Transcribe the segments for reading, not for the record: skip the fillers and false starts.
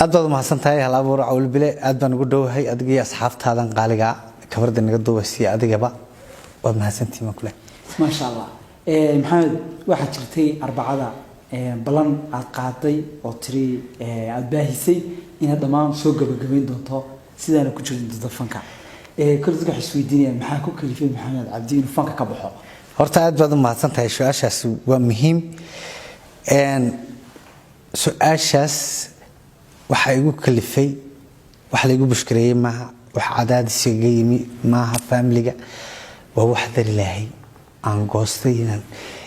أدوات ما حسن تاي هلا بورع والبلاء أدوان قدوه هاي أدقي أصحاب هذا قالقا كبرد نقدوه السي أدقي بقى وما حسن تي مكله ما شاء الله محمد واحد شرتي أربعة بلان القاضي أو تري الباهسي إن هذا ما سوق بجمين دونتو سيدنا كتشوف ضد الفنكا كل ذلك حسوي الدنيا محاكو كل في محمد عبدين الفنكا كبحه horta aad baad u mahadsantahay su'aashaas waa muhiim su'aashaas waxa igu kalifay waxa la igu bushkareeyay maaha wax cadaadis iga yimi maaha family-ga waa wax dar ilaahay aan goostay inaan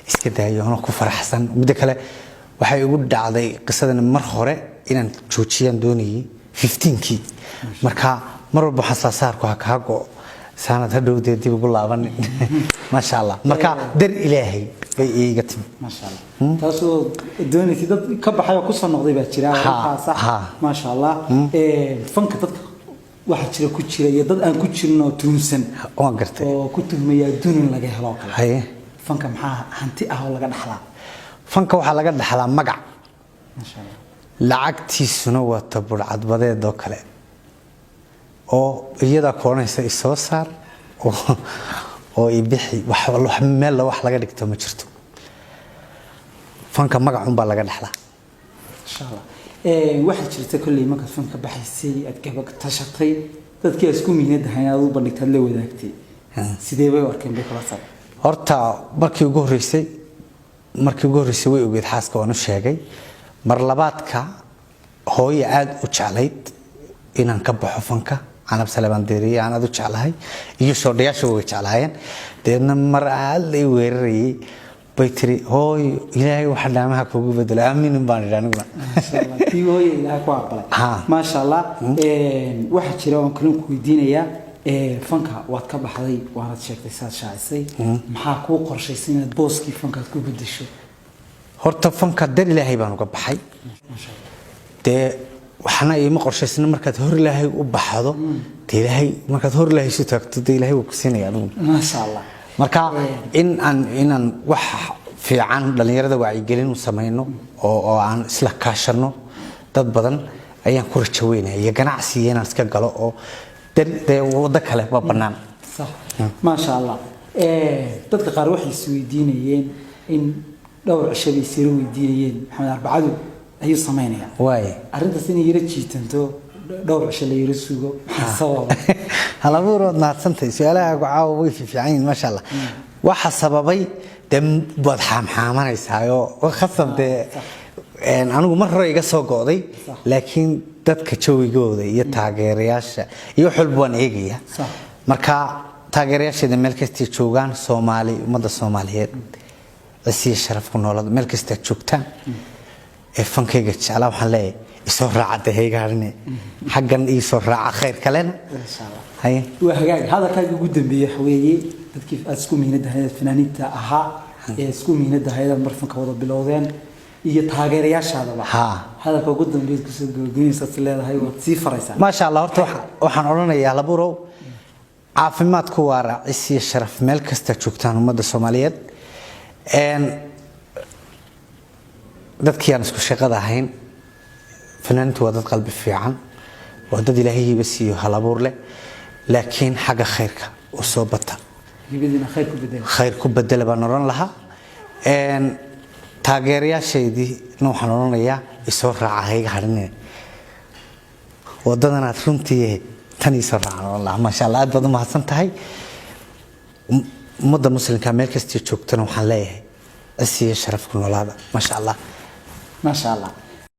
iska daayo oo ku faraxsan mid kale waxa igu dhacday qisadan mar hore inaan joojiyaan doonayay 15kii marka mar walba xasaasaarku ha kaago سنة هدو دي بقول لابن ما شاء الله مركا در إلهي بيجي قتم ما شاء الله تاسو الدنيا كده كب حاجة قصة نقضي بتشيرها صح ما شاء الله فنك تد واحد شيء كتشير يضد أن كتشير إنه تونسن وانقرت وكتب ميا دون لقى هلاك هاي فنك محا هنتي أهو لقى نحلا فنك وحلا لقى نحلا مقع ما شاء الله لعقتي سنوات تبر عد بدأ دوكله oo iyada koonaysa isoo saar oo ibixi wax meel wax laga dhigto ma jirto fanka magac baa laga dhaxlaa insha Allah waxa jirta kulli marka fanka baxaysay aad gabag tashatay dadkii isku miinadahay aad u bandhigtay la wadaagtay sidee bay arkeen bay kala sar horta markii ugu horeysay way ogeed xaaska waan u sheegay mar labaadka hooyo aad u jeclayd inaan ka baxo fanka أنا بسلام ديري أنا دو شغلهاي يشوف ديا شو شغلهاين دينا مرة اللي ويري بيتري هوي إلهي واحد لما هكوجو بدل أمين باني رانو ما شاء الله تي هوي إلهي كوابلا ما شاء الله واحد شراء ونكلم كويدين يا فنكا واتكب حلي وانا تشكل سات شايسي محاكو قرشي سنة بوس كي فنكا تكون بدشو هرت فنكا دير إلهي بانو كبحي ما شاء الله waxana ay ma qorshaysana markaad hor ilaahay u baxdo ilaahay markaad hor ilaahay soo taagto ilaahay wuu ku siinaya adigu ma sha Allah marka in aan wax fiican dhalinyarada wacyi gelin u sameeyno oo aan isla kaashano dad badan ayaan ku rajaweynaa iyo ganacsi inaan iska galo oo wada kale ba banaan صح ما شاء الله dadka qaar waxay isweydiinayeen in dhowr cisho ay sii weydiinayeen maxamed arbacadu ayuu sameynaya way arintaas in yara jiitanto dhowr cisho la yara sugo sabab hala buurood naadsantahay su'aalaha caawa way fiican ma sha Allah waxa sababay dam bad xaamxaamanaysayo oo khasabde anigu mar hore iga soo go'day laakiin dadka joogigooda iyo taageerayaasha iyo xulbaan eegaya marka taageerayaasha meel kasta joogan Soomaali umada Soomaaliyeed si sharaf ku noolada meel kasta joogtaan فنكيجة على وحلا يصير راعة هيجارني حقا يصير راعة خير كلنا إن شاء الله هاي هذا كان جدا بيحوي كيف أسكون من هذا الفنانين تاعها أسكون من هذا المرفق هذا بالوضعين يتهاجر ياش هذا هذا كان جدا بيجلس سلسلة هاي وتصير رئيسا ما شاء الله هرت وحنقولنا يا لبورو عافمات كوارع إسي الشرف ملك استشوكتان ومدة الصوماليات dadkii aan isku shaqada ahayn fanaantu waa dad qalbi fiican waa dad ilaahay bas iyo halabuur leh laakiin xaga khayrka oo soo bata yibidina khayr ku bedel baan oran lahaa taageerayaasheedii waxaan oranayaa isoo raacay harinay wadadana runtii tan isoo raacay wallahi ma sha Allah aad baad u mahadsan tahay ummadda muslimka meel kasta joogtana waxaan leeyahay asiya sharaf ku noolaada ma sha Allah ما شاء الله